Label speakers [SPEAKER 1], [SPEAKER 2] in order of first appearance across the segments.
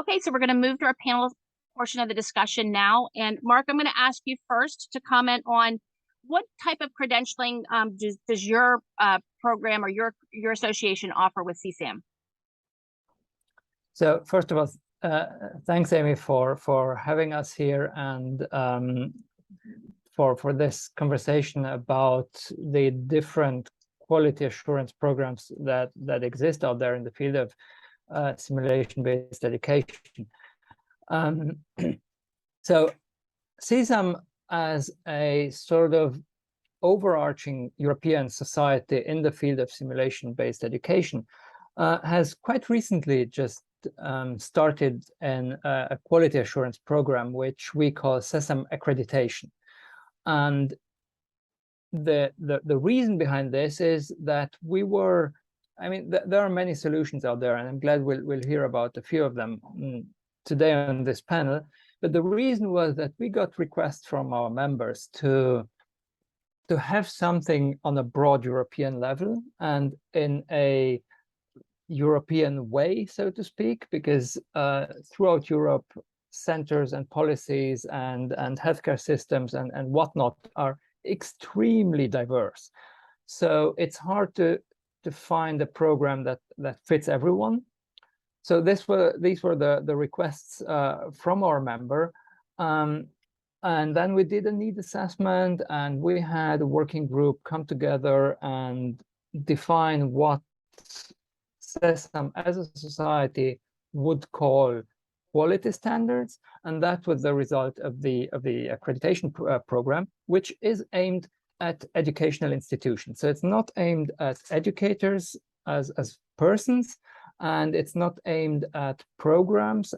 [SPEAKER 1] Okay, so we're going to move to our panel portion of the discussion now. And Mark, I'm going to ask you first to comment on what type of credentialing does your program or your association offer with CSAM?
[SPEAKER 2] So first of all, thanks, Amy, for having us here and for this conversation about the different quality assurance programs that exist out there in the field of simulation-based education. So CSAM, as a sort of overarching European society in the field of simulation-based education, has quite recently just started a quality assurance program, which we call CSAM Accreditation. And the reason behind this is that we were, I mean, there are many solutions out there, and I'm glad we'll hear about a few of them today on this panel. But the reason was that we got requests from our members to have something on a broad European level and in a European way, so to speak, because throughout Europe, centers and policies and healthcare systems and whatnot are extremely diverse. So it's hard to find a program that fits everyone. So these were the requests from our member. And then we did a need assessment, and we had a working group come together and define what CSAM as a society would call quality standards, and that was the result of the accreditation program, which is aimed at educational institutions. So it's not aimed at educators as persons, and it's not aimed at programs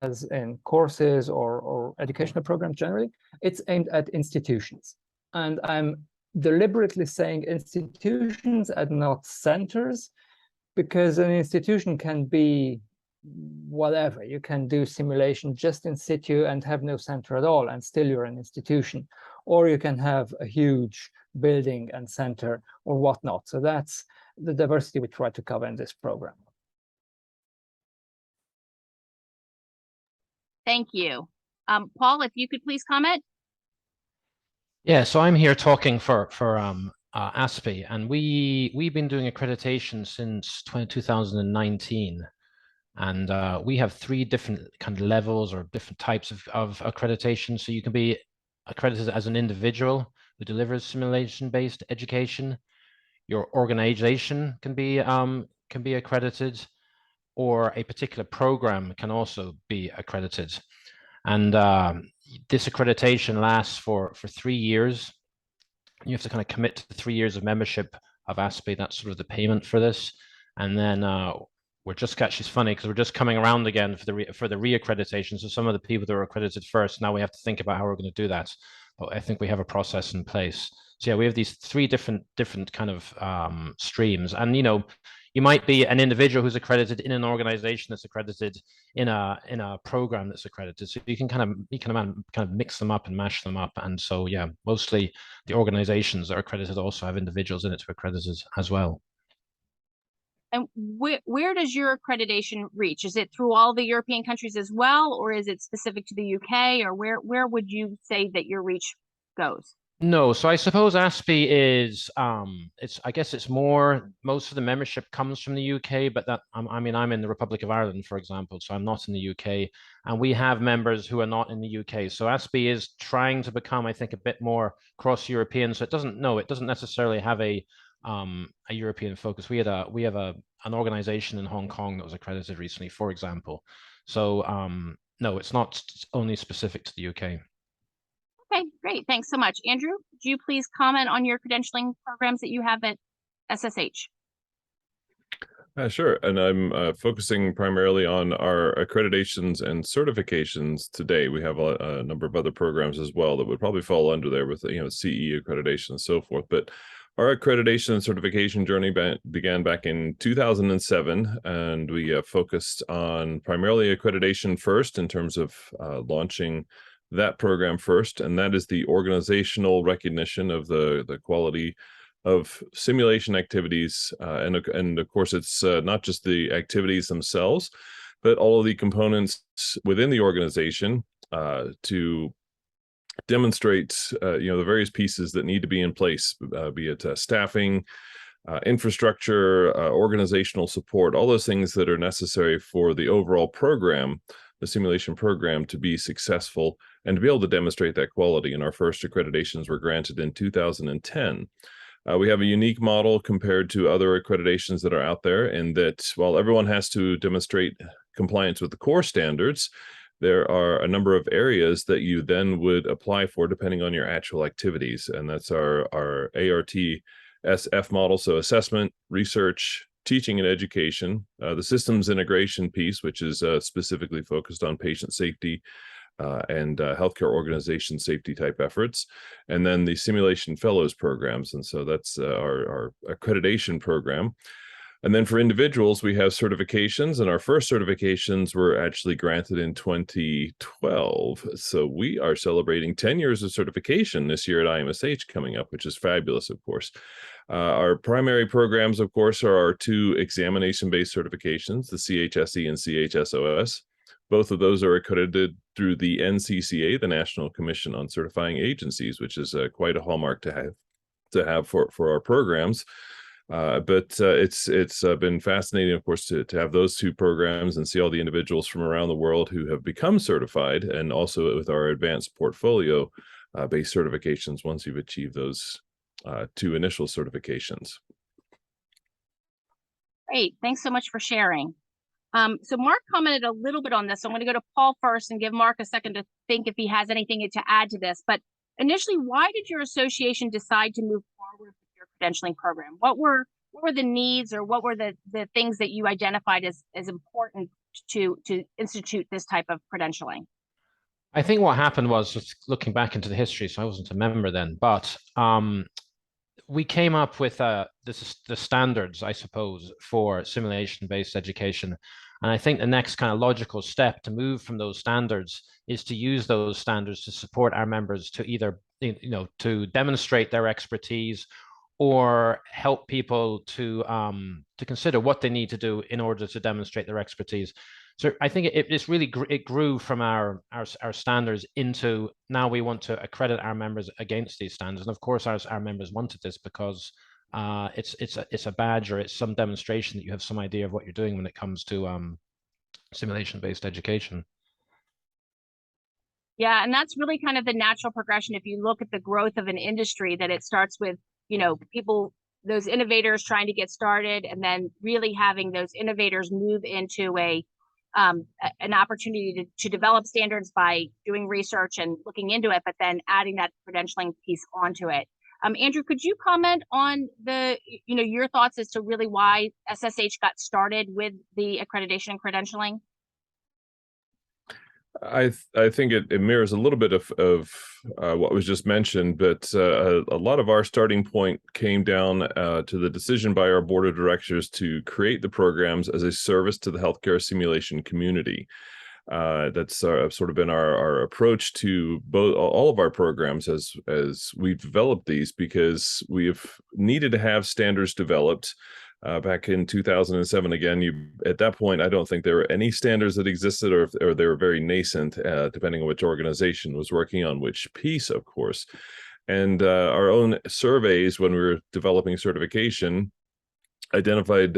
[SPEAKER 2] as in courses or educational programs generally. It's aimed at institutions. And I'm deliberately saying institutions and not centers, because an institution can be whatever. You can do simulation just in situ and have no center at all, and still you're an institution. Or you can have a huge building and center or whatnot. So that's the diversity we try to cover in this program.
[SPEAKER 1] Thank you. Paul, if you could please comment.
[SPEAKER 3] Yeah, so I'm here talking for ASPE, and we've been doing accreditation since 2019, and we have 3 different kind of levels or different types of accreditation. So you can be accredited as an individual who delivers simulation-based education. Your organization can be accredited, or a particular program can also be accredited. And this accreditation lasts for 3 years. You have to kind of commit to 3 years of membership of ASPE. That's sort of the payment for this. And then we're just actually, it's funny because we're just coming around again for the re-accreditation. So some of the people that were accredited first, now we have to think about how we're going to do that. But I think we have a process in place. So yeah, we have these 3 different kind of streams. And you might be an individual who's accredited in an organization that's accredited in a program that's accredited. So you can kind of mix them up and mash them up. And so yeah, mostly the organizations that are accredited also have individuals in it who are accredited as well.
[SPEAKER 1] And where does your accreditation reach? Is it through all the European countries as well, or is it specific to the UK, or where would you say that your reach goes?
[SPEAKER 3] No, so I suppose ASPE is I guess it's more, most of the membership comes from the UK, but that I'm in the Republic of Ireland, for example, so I'm not in the UK, and we have members who are not in the UK. So ASPE is trying to become, I think, a bit more cross-European. So it doesn't necessarily have a European focus. We have an organization in Hong Kong that was accredited recently, for example. So no, it's not only specific to the UK.
[SPEAKER 1] Okay, great. Thanks so much. Andrew, would you please comment on your credentialing programs that you have at SSH?
[SPEAKER 4] Sure. And I'm focusing primarily on our accreditations and certifications today. We have a number of other programs as well that would probably fall under there with, CE accreditation and so forth. But our accreditation and certification journey began back in 2007, and we focused on primarily accreditation first in terms of launching that program first, and that is the organizational recognition of the quality of simulation activities, and of course it's not just the activities themselves, but all of the components within the organization to demonstrate the various pieces that need to be in place, be it staffing, infrastructure, organizational support, all those things that are necessary for the overall program, the simulation program, to be successful and to be able to demonstrate that quality. And our first accreditations were granted in 2010. We have a unique model compared to other accreditations that are out there, in that while everyone has to demonstrate compliance with the core standards, there are a number of areas that you then would apply for depending on your actual activities. And that's our ART-SF model, so assessment, research, teaching and education, the systems integration piece, which is specifically focused on patient safety and healthcare organization safety type efforts, and then the simulation fellows programs. And so that's our accreditation program. And then for individuals, we have certifications, and our first certifications were actually granted in 2012. So we are celebrating 10 years of certification this year at IMSH coming up, which is fabulous, of course. Our primary programs, of course, are our two examination-based certifications, the CHSE and CHSOS. Both of those are accredited through the NCCA, the National Commission on Certifying Agencies, which is quite a hallmark to have for our programs. But it's been fascinating, of course, to have those two programs and see all the individuals from around the world who have become certified, and also with our advanced portfolio based certifications once you've achieved those two initial certifications.
[SPEAKER 1] Great. Thanks so much for sharing. So Mark commented a little bit on this. So I'm going to go to Paul first and give Mark a second to think if he has anything to add to this. But initially, why did your association decide to move forward with your credentialing program? What were the needs, or what were the things that you identified as important to institute this type of credentialing?
[SPEAKER 3] I think what happened was, just looking back into the history, so I wasn't a member then, but we came up with the standards, I suppose, for simulation-based education. And I think the next kind of logical step to move from those standards is to use those standards to support our members to either, to demonstrate their expertise, or help people to consider what they need to do in order to demonstrate their expertise. So I think it grew from our standards into, now we want to accredit our members against these standards. And of course, our members wanted this because it's a badge, or it's some demonstration that you have some idea of what you're doing when it comes to simulation-based education.
[SPEAKER 1] Yeah, and that's really kind of the natural progression. If you look at the growth of an industry, that it starts with, people, those innovators trying to get started, and then really having those innovators move into an opportunity to develop standards by doing research and looking into it, but then adding that credentialing piece onto it. Andrew, could you comment on your thoughts as to really why SSH got started with the accreditation and credentialing?
[SPEAKER 4] I think it mirrors a little bit of what was just mentioned, but a lot of our starting point came down to the decision by our board of directors to create the programs as a service to the healthcare simulation community. That's sort of been our approach to all of our programs as we've developed these, because we've needed to have standards developed. Back in 2007, again, at that point, I don't think there were any standards that existed, or they were very nascent, depending on which organization was working on which piece, of course. And our own surveys, when we were developing certification, identified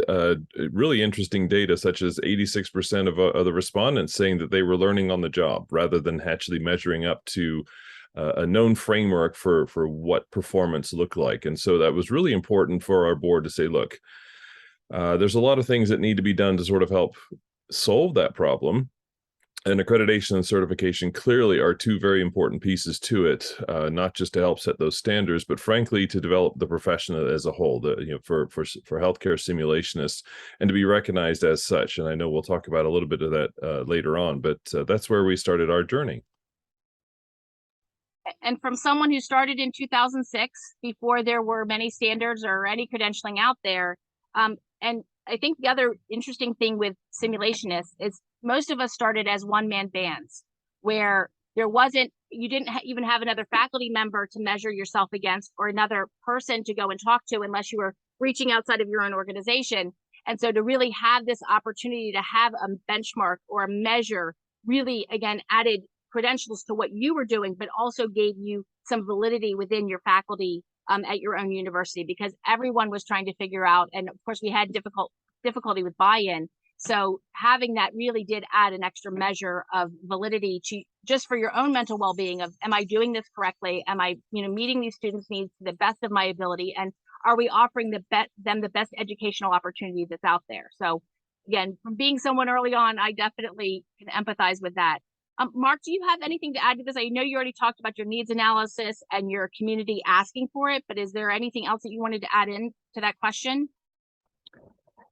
[SPEAKER 4] really interesting data, such as 86% of the respondents saying that they were learning on the job rather than actually measuring up to a known framework for what performance looked like. And so that was really important for our board to say, look, there's a lot of things that need to be done to sort of help solve that problem. And accreditation and certification clearly are two very important pieces to it, not just to help set those standards, but frankly, to develop the profession as a whole, for healthcare simulationists, and to be recognized as such. And I know we'll talk about a little bit of that later on, but that's where we started our journey.
[SPEAKER 1] And from someone who started in 2006, before there were many standards or any credentialing out there, and I think the other interesting thing with simulationists is most of us started as one-man bands, where you didn't even have another faculty member to measure yourself against, or another person to go and talk to, unless you were reaching outside of your own organization. And so to really have this opportunity to have a benchmark or a measure really, again, added credentials to what you were doing, but also gave you some validity within your faculty at your own university, because everyone was trying to figure out, and of course we had difficulty with buy-in. So having that really did add an extra measure of validity to just for your own mental well-being of, am I doing this correctly? Am I, meeting these students' needs to the best of my ability? And are we offering them the best educational opportunity that's out there? So again, from being someone early on, I definitely can empathize with that. Mark, do you have anything to add to this? I know you already talked about your needs analysis and your community asking for it, but is there anything else that you wanted to add in to that question?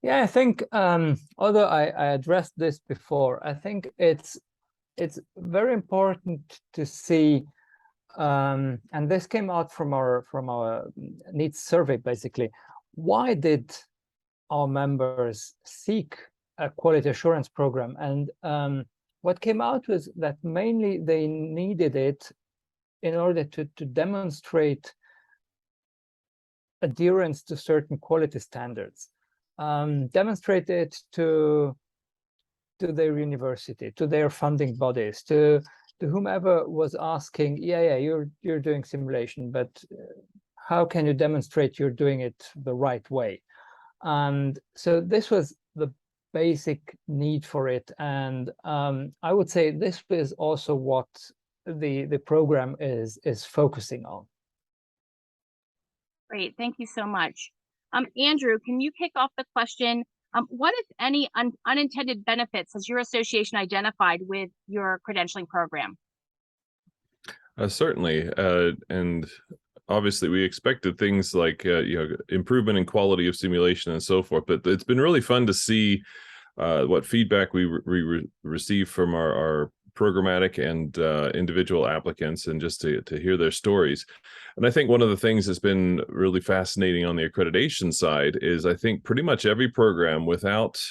[SPEAKER 2] Yeah, I think although I addressed this before, I think it's very important to see, and this came out from our needs survey, basically. Why did our members seek a quality assurance program? And what came out was that mainly they needed it in order to demonstrate adherence to certain quality standards, demonstrate it to their university, to their funding bodies, to whomever was asking, yeah, you're doing simulation, but how can you demonstrate you're doing it the right way? And so this was the basic need for it. And I would say this is also what the program is focusing on.
[SPEAKER 1] Great, thank you so much. Andrew, can you kick off the question? What, if any, unintended benefits has your association identified with your credentialing program?
[SPEAKER 4] Certainly, and obviously we expected things like improvement in quality of simulation and so forth, but it's been really fun to see what feedback we receive from our programmatic and individual applicants, and just to hear their stories. And I think one of the things that's been really fascinating on the accreditation side is I think pretty much every program without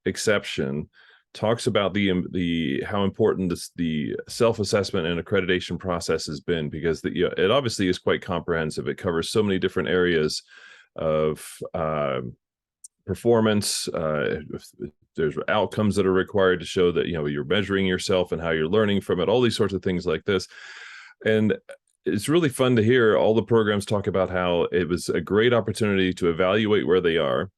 [SPEAKER 4] exception talks about the how important the self-assessment and accreditation process has been, because it obviously is quite comprehensive. It covers so many different areas of performance. There's outcomes that are required to show that you're measuring yourself and how you're learning from it, all these sorts of things like this. And it's really fun to hear all the programs talk about how it was a great opportunity to evaluate where they are,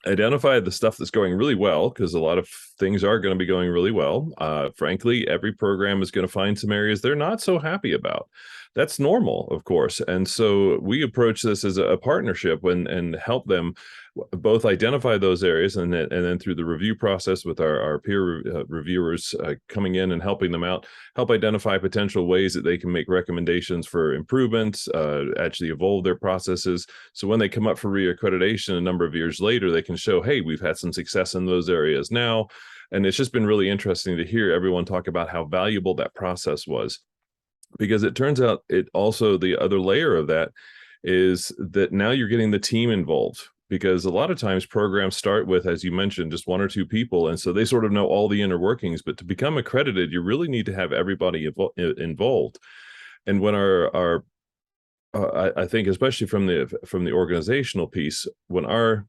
[SPEAKER 4] identify the stuff that's going really well, because a lot of things are going to be going really well. Frankly, every program is going to find some areas they're not so happy about. That's normal, of course. And so we approach this as a partnership and help them both identify those areas, and then through the review process with our peer reviewers coming in and helping them out, help identify potential ways that they can make recommendations for improvements, actually evolve their processes. So when they come up for reaccreditation a number of years later, they can show, hey, we've had some success in those areas now. And it's just been really interesting to hear everyone talk about how valuable that process was. Because it turns out it also, the other layer of that is that now you're getting the team involved, because a lot of times programs start with, as you mentioned, just one or two people. And so they sort of know all the inner workings, but to become accredited, you really need to have everybody involved. And when I think, especially from the organizational piece, when our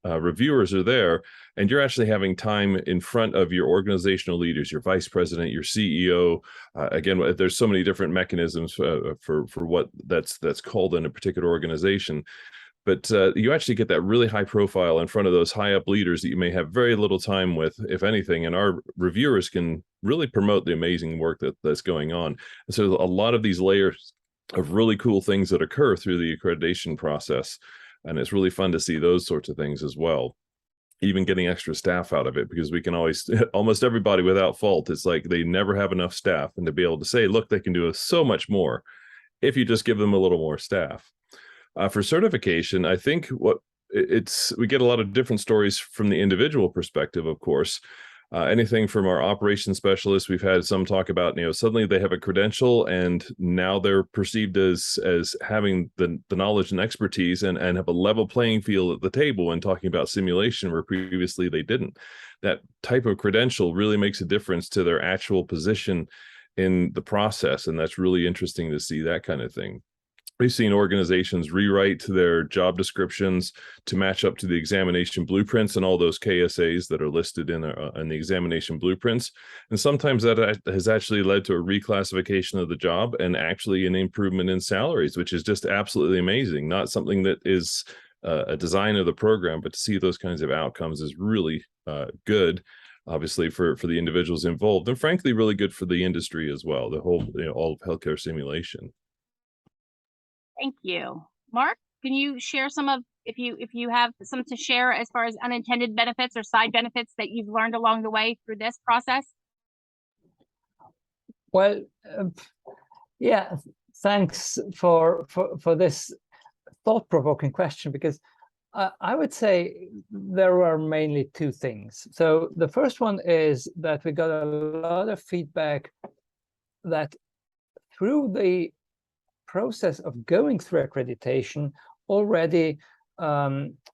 [SPEAKER 4] reviewers are there and you're actually having time in front of your organizational leaders, your vice president, your CEO, again, there's so many different mechanisms for what that's called in a particular organization. But you actually get that really high profile in front of those high up leaders that you may have very little time with, if anything. And our reviewers can really promote the amazing work that's going on. And so a lot of these layers of really cool things that occur through the accreditation process. And it's really fun to see those sorts of things as well. Even getting extra staff out of it, because we can always, almost everybody without fault, it's like they never have enough staff. And to be able to say, look, they can do so much more if you just give them a little more staff. For certification, I think we get a lot of different stories from the individual perspective, of course. Anything from our operations specialists, we've had some talk about, suddenly they have a credential and now they're perceived as having the knowledge and expertise and have a level playing field at the table when talking about simulation, where previously they didn't. That type of credential really makes a difference to their actual position in the process. And that's really interesting to see that kind of thing. We've seen organizations rewrite their job descriptions to match up to the examination blueprints and all those KSAs that are listed in the examination blueprints. And sometimes that has actually led to a reclassification of the job and actually an improvement in salaries, which is just absolutely amazing. Not something that is a design of the program, but to see those kinds of outcomes is really good, obviously for the individuals involved, and frankly, really good for the industry as well, the whole, all of healthcare simulation.
[SPEAKER 1] Thank you. Mark, can you share some of, if you have some to share as far as unintended benefits or side benefits that you've learned along the way through this process?
[SPEAKER 2] Well, yeah, thanks for this thought-provoking question, because I would say there are mainly two things. So the first one is that we got a lot of feedback that through the process of going through accreditation, already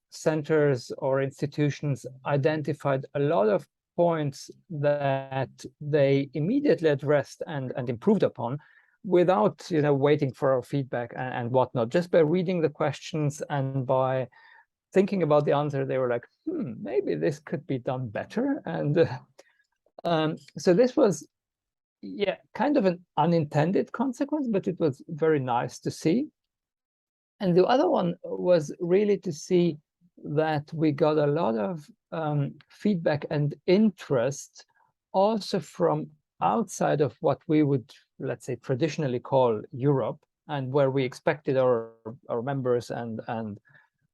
[SPEAKER 2] centers or institutions identified a lot of points that they immediately addressed and improved upon without waiting for our feedback and whatnot. Just by reading the questions and by thinking about the answer, they were like, maybe this could be done better. And so this was, yeah, kind of an unintended consequence, but it was very nice to see. And the other one was really to see that we got a lot of feedback and interest also from outside of what we would, let's say, traditionally call Europe, and where we expected our members and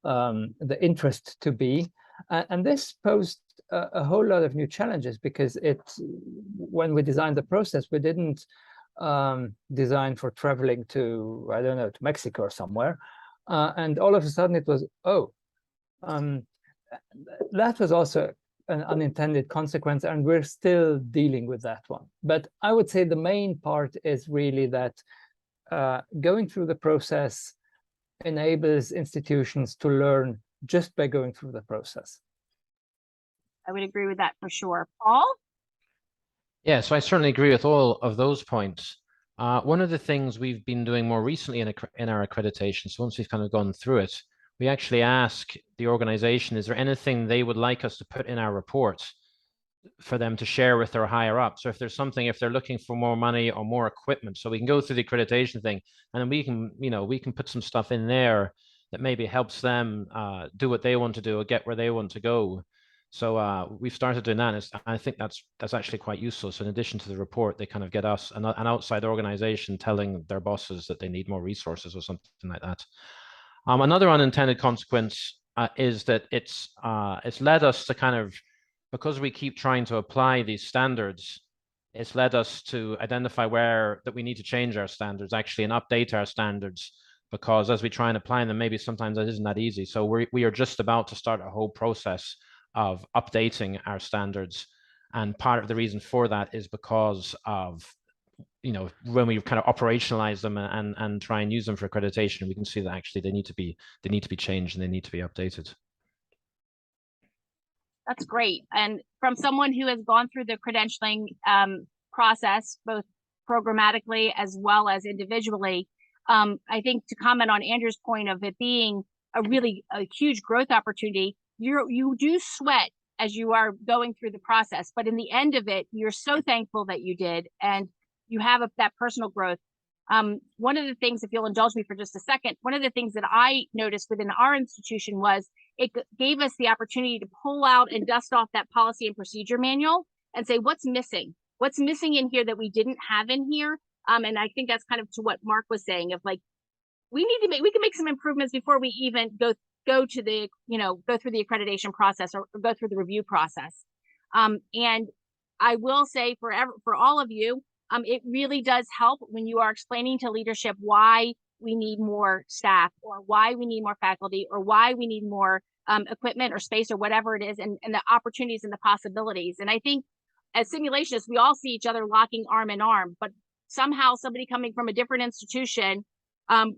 [SPEAKER 2] the interest to be. And this posed a whole lot of new challenges, because when we designed the process, we didn't design for traveling to, I don't know, to Mexico or somewhere. And all of a sudden it was, that was also an unintended consequence, and we're still dealing with that one. But I would say the main part is really that going through the process enables institutions to learn just by going through the process.
[SPEAKER 1] I would agree with that for sure. Paul?
[SPEAKER 3] Yeah, so I certainly agree with all of those points. One of the things we've been doing more recently in our accreditation, so once we've kind of gone through it, we actually ask the organization, is there anything they would like us to put in our report for them to share with their higher ups? Or if there's something, if they're looking for more money or more equipment, so we can go through the accreditation thing, and then we can put some stuff in there that maybe helps them do what they want to do or get where they want to go. So we've started doing that, and I think that's actually quite useful. So in addition to the report, they kind of get us, an outside organization, telling their bosses that they need more resources or something like that. Another unintended consequence is that it's led us to kind of, because we keep trying to apply these standards, it's led us to identify that we need to change our standards actually and update our standards, because as we try and apply them, maybe sometimes that isn't that easy. So we are just about to start a whole process of updating our standards, and part of the reason for that is because of when we kind of operationalize them and try and use them for accreditation, we can see that actually they need to be changed and they need to be updated.
[SPEAKER 1] That's great. And from someone who has gone through the credentialing process, both programmatically as well as individually, I think to comment on Andrew's point of it being a huge growth opportunity, you do sweat as you are going through the process, but in the end of it, you're so thankful that you did, and you have that personal growth. One of the things, if you'll indulge me for just a second, one of the things that I noticed within our institution was it gave us the opportunity to pull out and dust off that policy and procedure manual and say, what's missing? What's missing in here that we didn't have in here? And I think that's kind of to what Mark was saying of like, we can make some improvements before we even go through the accreditation process or go through the review process. And I will say for all of you, it really does help when you are explaining to leadership why we need more staff, or why we need more faculty, or why we need more equipment or space or whatever it is, and the opportunities and the possibilities. And I think as simulationists, we all see each other locking arm in arm, but somehow somebody coming from a different institution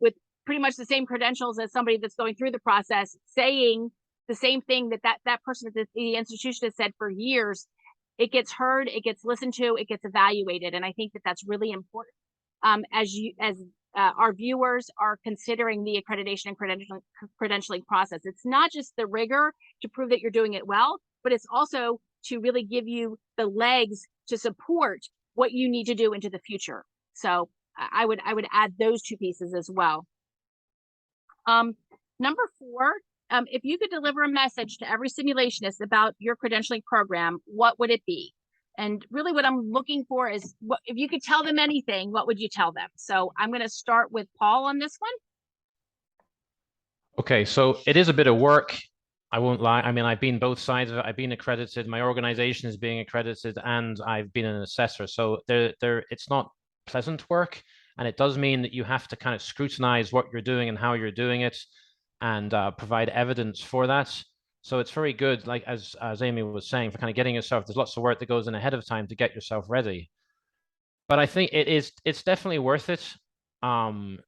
[SPEAKER 1] with pretty much the same credentials as somebody that's going through the process, saying the same thing that person at the institution has said for years, it gets heard, it gets listened to, it gets evaluated. And I think that that's really important as our viewers are considering the accreditation and credentialing process. It's not just the rigor to prove that you're doing it well, but it's also to really give you the legs to support what you need to do into the future. So I would add those two pieces as well. Number 4, if you could deliver a message to every simulationist about your credentialing program, what would it be? And really what I'm looking for is, what, if you could tell them anything, what would you tell them? So I'm going to start with Paul on this one.
[SPEAKER 3] Okay, so it is a bit of work. I won't lie. I mean, I've been both sides of it. I've been accredited. My organization is being accredited, and I've been an assessor. So it's not pleasant work, and it does mean that you have to kind of scrutinize what you're doing and how you're doing it, and provide evidence for that. So it's very good, like as Amy was saying, for kind of getting yourself. There's lots of work that goes in ahead of time to get yourself ready. But I think it's definitely worth it. I'm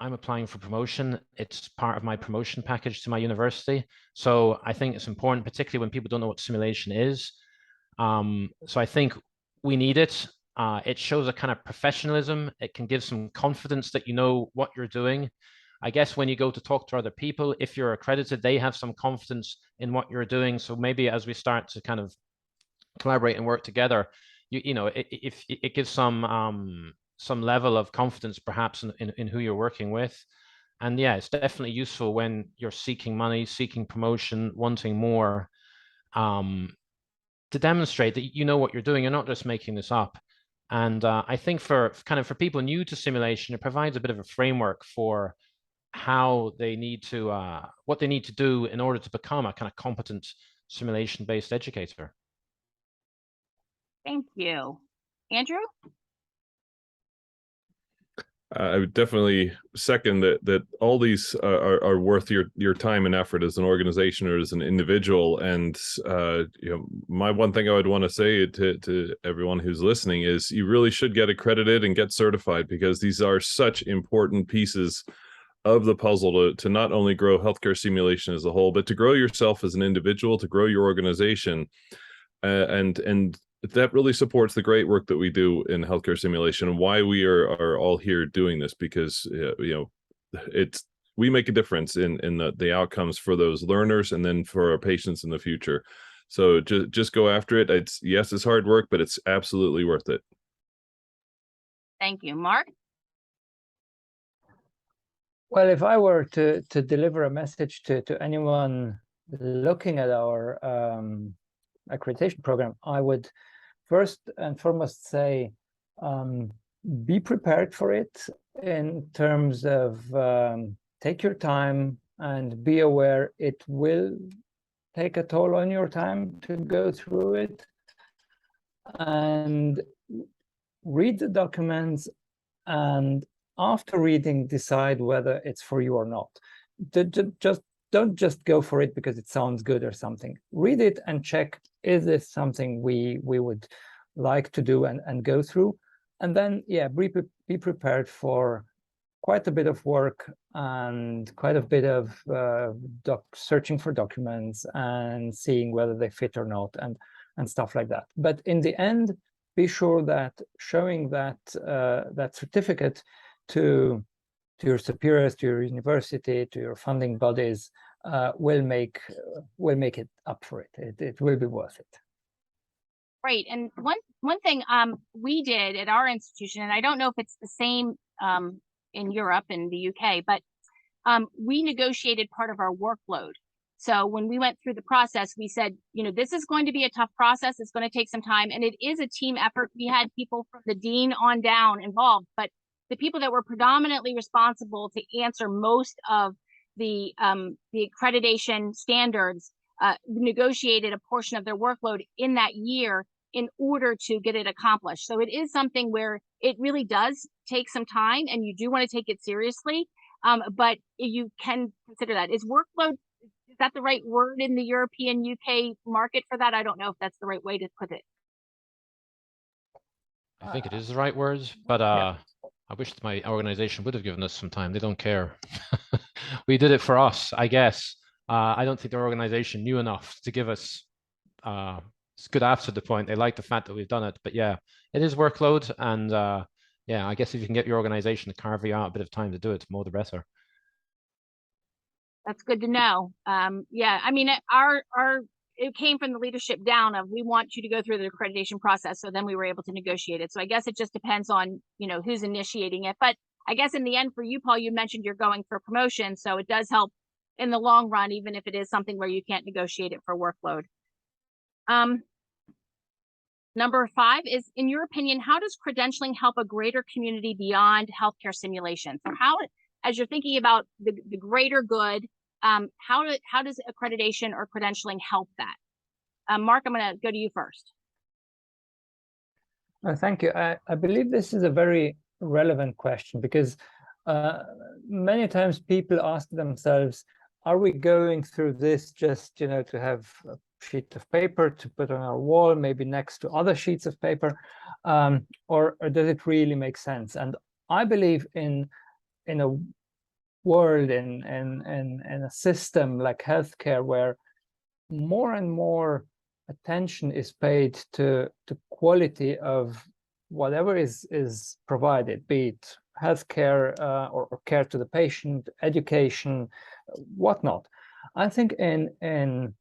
[SPEAKER 3] applying for promotion. It's part of my promotion package to my university. So I think it's important, particularly when people don't know what simulation is. So I think we need it. It shows a kind of professionalism. It can give some confidence that you know what you're doing. I guess when you go to talk to other people, if you're accredited, they have some confidence in what you're doing. So maybe as we start to kind of collaborate and work together, you know, if it gives some level of confidence perhaps in who you're working with. And yeah, it's definitely useful when you're seeking money, seeking promotion, wanting more, to demonstrate that you know what you're doing. You're not just making this up. And I think for people new to simulation, it provides a bit of a framework for how they need to, what they need to do in order to become a kind of competent simulation-based educator.
[SPEAKER 1] Thank you. Andrew?
[SPEAKER 4] I would definitely second that all these are worth your time and effort as an organization or as an individual. And you know, my one thing I would want to say to everyone who's listening is you really should get accredited and get certified, because these are such important pieces of the puzzle to not only grow healthcare simulation as a whole, but to grow yourself as an individual, to grow your organization, and that really supports the great work that we do in healthcare simulation and why we are all here doing this, because you know, we make a difference in the outcomes for those learners and then for our patients in the future. So just go after it. It's hard work, but it's absolutely worth it.
[SPEAKER 1] Thank you. Mark?
[SPEAKER 2] Well, if I were to deliver a message to anyone looking at our accreditation program, I would first and foremost say, be prepared for it in terms of take your time and be aware it will take a toll on your time to go through it, and read the documents, and after reading, decide whether it's for you or not. Don't just go for it because it sounds good or something. Read it and check, is this something we would like to do and go through? And then, yeah, be prepared for quite a bit of work and quite a bit of searching for documents and seeing whether they fit or not, and stuff like that. But in the end, be sure that showing that that certificate to your superiors, to your university, to your funding bodies, will make it up for it. It will be worth it.
[SPEAKER 1] Right. And one thing we did at our institution, and I don't know if it's the same in Europe and the UK, but we negotiated part of our workload. So when we went through the process, we said, you know, this is going to be a tough process. It's going to take some time, and it is a team effort. We had people from the dean on down involved, but the people that were predominantly responsible to answer most of the accreditation standards negotiated a portion of their workload in that year in order to get it accomplished. So it is something where it really does take some time, and you do want to take it seriously. But you can consider that. Is workload, is that the right word in the European UK market for that? I don't know if that's the right way to put it.
[SPEAKER 3] I think it is the right words, but
[SPEAKER 2] yeah.
[SPEAKER 3] I wish my organization would have given us some time. They don't care. We did it for us, I guess. I don't think their organization knew enough to give us, it's good after the point. They like the fact that we've done it, but yeah, it is workload, and yeah, I guess if you can get your organization to carve you out a bit of time to do it, the more the better.
[SPEAKER 1] That's good to know. Yeah, I mean, it came from the leadership down of, we want you to go through the accreditation process. So then we were able to negotiate it. So I guess it just depends on, who's initiating it. But I guess in the end for you, Paul, you mentioned you're going for promotion. So it does help in the long run, even if it is something where you can't negotiate it for workload. Number 5 is, in your opinion, how does credentialing help a greater community beyond healthcare simulation? So how, as you're thinking about the greater good, how does accreditation or credentialing help that? Mark, I'm going to go to you first.
[SPEAKER 2] Thank you. I believe this is a very relevant question, because many times people ask themselves, are we going through this just, to have a sheet of paper to put on our wall, maybe next to other sheets of paper, or does it really make sense? And I believe in a world, in a system like healthcare, where more and more attention is paid to quality of whatever is provided, be it healthcare or care to the patient, education, whatnot. I think in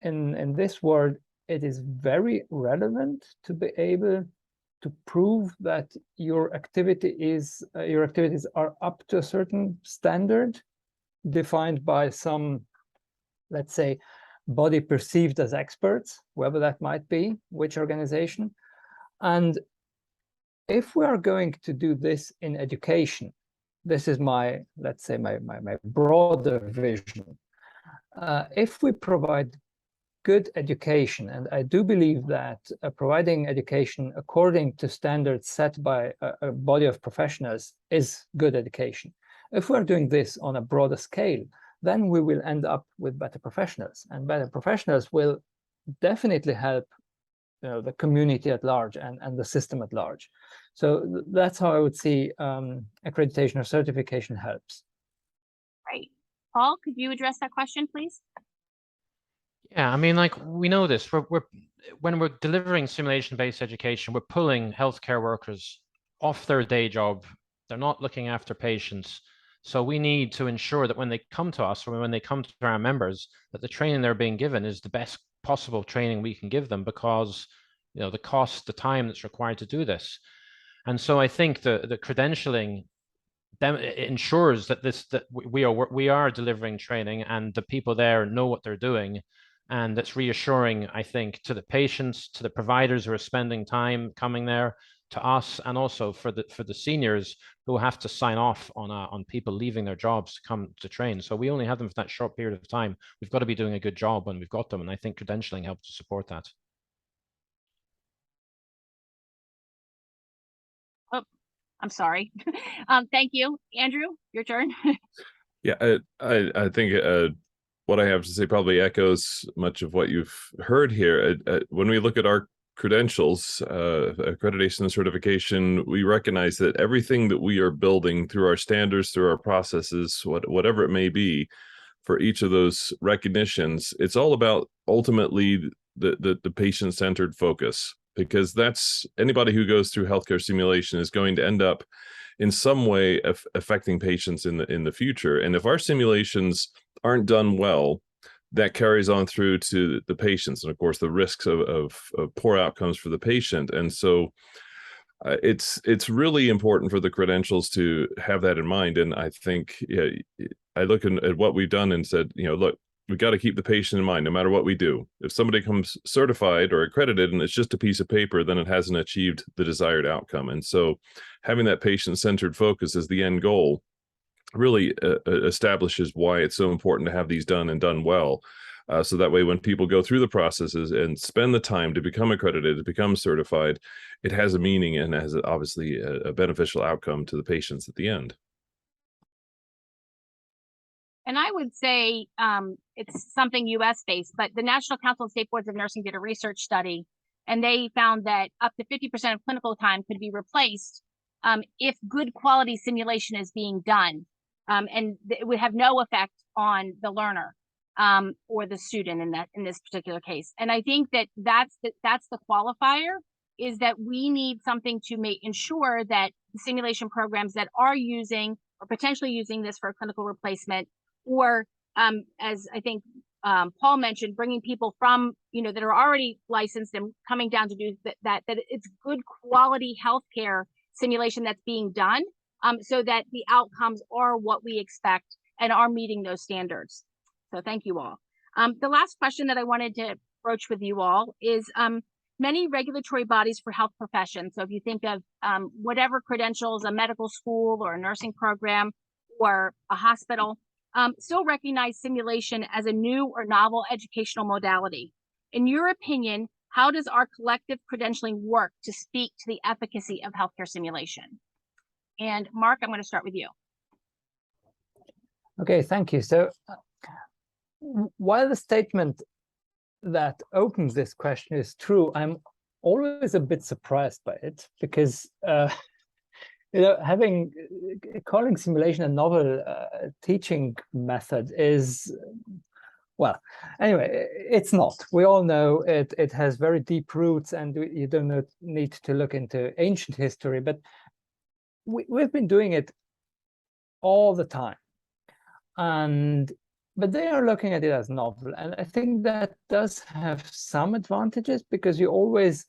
[SPEAKER 2] this world, it is very relevant to be able to prove that your activities are up to a certain standard defined by some, let's say, body perceived as experts, whoever that might be, which organization. And if we are going to do this in education, this is my, let's say, my broader vision. If we provide good education, and I do believe that providing education according to standards set by a body of professionals is good education. If we're doing this on a broader scale, then we will end up with better professionals, and better professionals will definitely help the community at large and the system at large. So that's how I would see accreditation or certification helps.
[SPEAKER 1] Right. Paul, could you address that question, please?
[SPEAKER 3] Yeah, I mean, like, we know this. When we're delivering simulation-based education, we're pulling healthcare workers off their day job. They're not looking after patients. So we need to ensure that when they come to us, or when they come to our members, that the training they're being given is the best possible training we can give them, because the cost, the time that's required to do this. And so I think the credentialing ensures that we are delivering training, and the people there know what they're doing. And that's reassuring, I think, to the patients, to the providers who are spending time coming there, to us, and also for the seniors who have to sign off on people leaving their jobs to come to train. So we only have them for that short period of time. We've got to be doing a good job when we've got them, and I think credentialing helps to support that.
[SPEAKER 1] Oh, I'm sorry. Thank you, Andrew. Your turn.
[SPEAKER 4] Yeah, I think what I have to say probably echoes much of what you've heard here. When we look at our credentials, accreditation and certification, we recognize that everything that we are building through our standards, through our processes, whatever it may be, for each of those recognitions, it's all about ultimately the patient-centered focus, because that's anybody who goes through healthcare simulation is going to end up in some way affecting patients in the future. And if our simulations aren't done well, that carries on through to the patients, and of course the risks of poor outcomes for the patient. And so it's really important for the credentials to have that in mind. And I think I look at what we've done and said, look, we got to keep the patient in mind no matter what we do. If somebody comes certified or accredited and it's just a piece of paper, then it hasn't achieved the desired outcome. And so having that patient-centered focus as the end goal really establishes why it's so important to have these done and done well. So that way, when people go through the processes and spend the time to become accredited, to become certified, it has a meaning and has obviously a beneficial outcome to the patients at the end.
[SPEAKER 1] And I would say it's something US-based, but the National Council of State Boards of Nursing did a research study, and they found that up to 50% of clinical time could be replaced if good quality simulation is being done. And it would have no effect on the learner or the student in this particular case. And I think that's the qualifier, is that we need something to ensure that the simulation programs that are using or potentially using this for clinical replacement, or as I think Paul mentioned, bringing people from, that are already licensed and coming down to do that it's good quality healthcare simulation that's being done, so that the outcomes are what we expect and are meeting those standards. So thank you all. The last question that I wanted to broach with you all is many regulatory bodies for health professions. So if you think of whatever credentials, a medical school or a nursing program or a hospital, still recognize simulation as a new or novel educational modality. In your opinion, how does our collective credentialing work to speak to the efficacy of healthcare simulation? And Mark, I'm going to start with you.
[SPEAKER 2] Okay, thank you. So while the statement that opens this question is true, I'm always a bit surprised by it, because calling simulation a novel teaching method is, well, anyway, it's not. We all know it has very deep roots, and you don't need to look into ancient history, but we've been doing it all the time. But they are looking at it as novel, and I think that does have some advantages, because you always,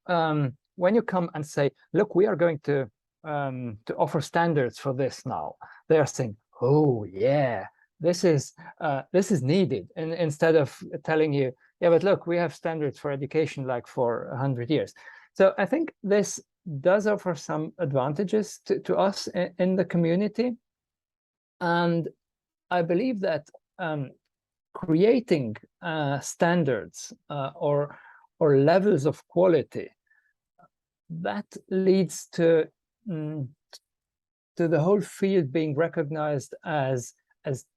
[SPEAKER 2] when you come and say, look, we are going to offer standards for this now, they are saying, oh yeah, this is needed, and instead of telling you, yeah, but look, we have standards for education like for 100 years. So I think this does offer some advantages to us in the community, and I believe that creating standards or levels of quality, that leads to the whole field being recognized as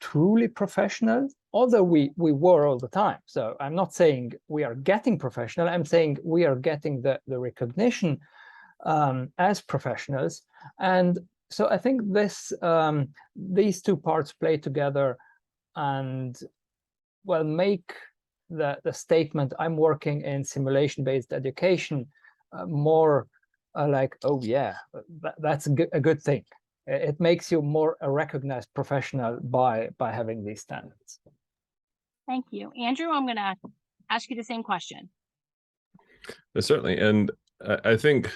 [SPEAKER 2] truly professional, although we were all the time. So I'm not saying we are getting professional, I'm saying we are getting the recognition as professionals. And so I think these two parts play together and, well, make the statement, I'm working in simulation-based education, more like, oh yeah, that's a good thing. It makes you more a recognized professional by having these standards.
[SPEAKER 1] Thank you. Andrew, I'm going to ask you the same question.
[SPEAKER 4] Certainly. And I think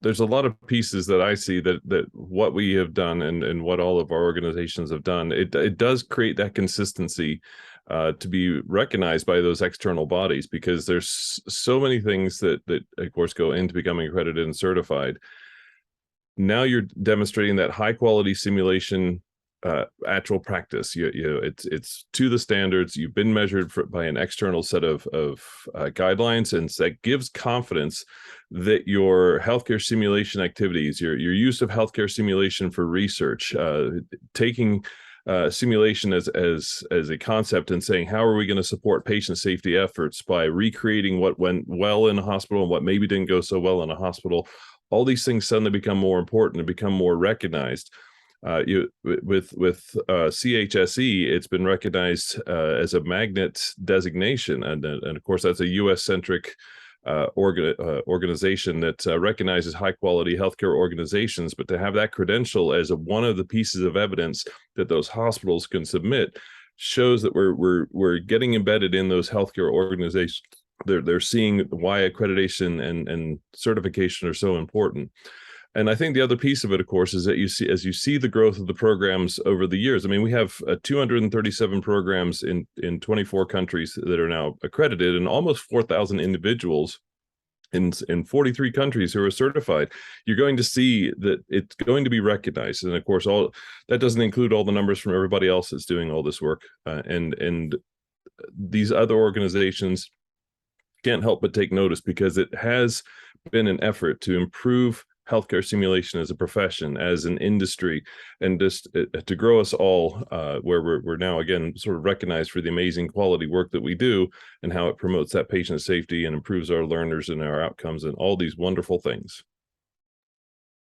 [SPEAKER 4] there's a lot of pieces that I see that what we have done and what all of our organizations have done, it does create that consistency to be recognized by those external bodies, because there's so many things that of course go into becoming accredited and certified. Now you're demonstrating that high quality simulation actual practice. It's to the standards. You've been measured by an external set of guidelines, and that gives confidence that your healthcare simulation activities, your use of healthcare simulation for research, taking simulation as a concept and saying, how are we going to support patient safety efforts by recreating what went well in a hospital and what maybe didn't go so well in a hospital. All these things suddenly become more important and become more recognized. With CHSE, it's been recognized as a magnet designation, and of course that's a U.S.-centric organization that recognizes high-quality healthcare organizations. But to have that credential as one of the pieces of evidence that those hospitals can submit shows that we're getting embedded in those healthcare organizations. They're seeing why accreditation and certification are so important. And I think the other piece of it, of course, is that as you see the growth of the programs over the years. I mean, we have 237 programs in 24 countries that are now accredited, and almost 4,000 individuals in 43 countries who are certified. You're going to see that it's going to be recognized. And of course, all that doesn't include all the numbers from everybody else that's doing all this work. And these other organizations can't help but take notice, because it has been an effort to improve healthcare simulation as a profession, as an industry, and just to grow us all, where we're now again sort of recognized for the amazing quality work that we do and how it promotes that patient safety and improves our learners and our outcomes and all these wonderful things.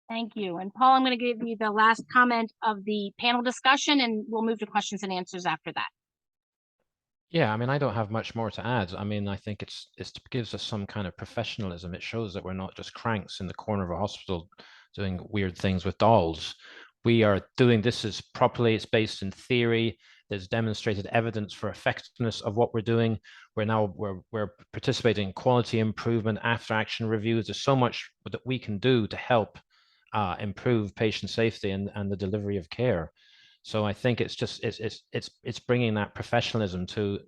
[SPEAKER 1] Thank you. And Paul, I'm going to give you the last comment of the panel discussion, and we'll move to questions and answers after that.
[SPEAKER 3] Yeah, I mean, I don't have much more to add. I mean, I think it gives us some kind of professionalism. It shows that we're not just cranks in the corner of a hospital doing weird things with dolls. We are doing this as properly. It's based in theory. There's demonstrated evidence for effectiveness of what we're doing. We're participating in quality improvement, after action reviews. There's so much that we can do to help improve patient safety and the delivery of care. So I think it's just it's bringing that professionalism to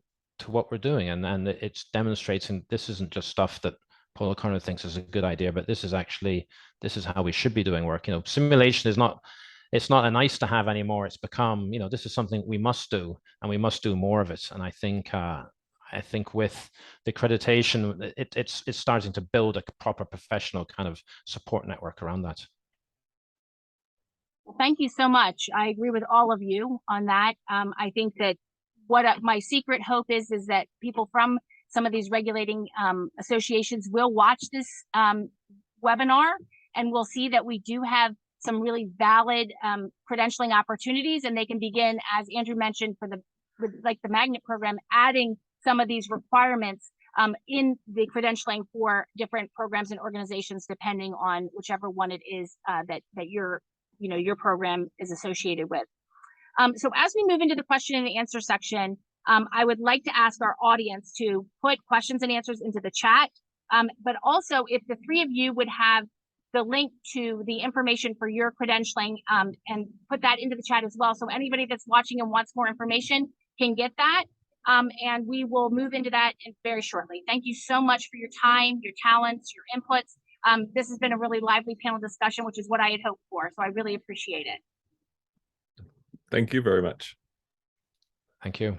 [SPEAKER 3] what we're doing, and it's demonstrating this isn't just stuff that Paul O'Connor thinks is a good idea, but this is how we should be doing work. You know, simulation is not, it's not a nice to have anymore. It's become, you know, this is something we must do, and we must do more of it. And I think with the accreditation, it's starting to build a proper professional kind of support network around that.
[SPEAKER 1] Well, thank you so much. I agree with all of you on that. I think that what my secret hope is that people from some of these regulating associations will watch this webinar, and we'll see that we do have some really valid credentialing opportunities, and they can begin, as Andrew mentioned, like the magnet program, adding some of these requirements in the credentialing for different programs and organizations, depending on whichever one it is that your program is associated with. So as we move into the question and answer section, I would like to ask our audience to put questions and answers into the chat, but also if the three of you would have the link to the information for your credentialing and put that into the chat as well, so anybody that's watching and wants more information can get that, and we will move into that very shortly. Thank you so much for your time, your talents, your inputs. This has been a really lively panel discussion, which is what I had hoped for, so I really appreciate it.
[SPEAKER 4] Thank you very much.
[SPEAKER 3] Thank you.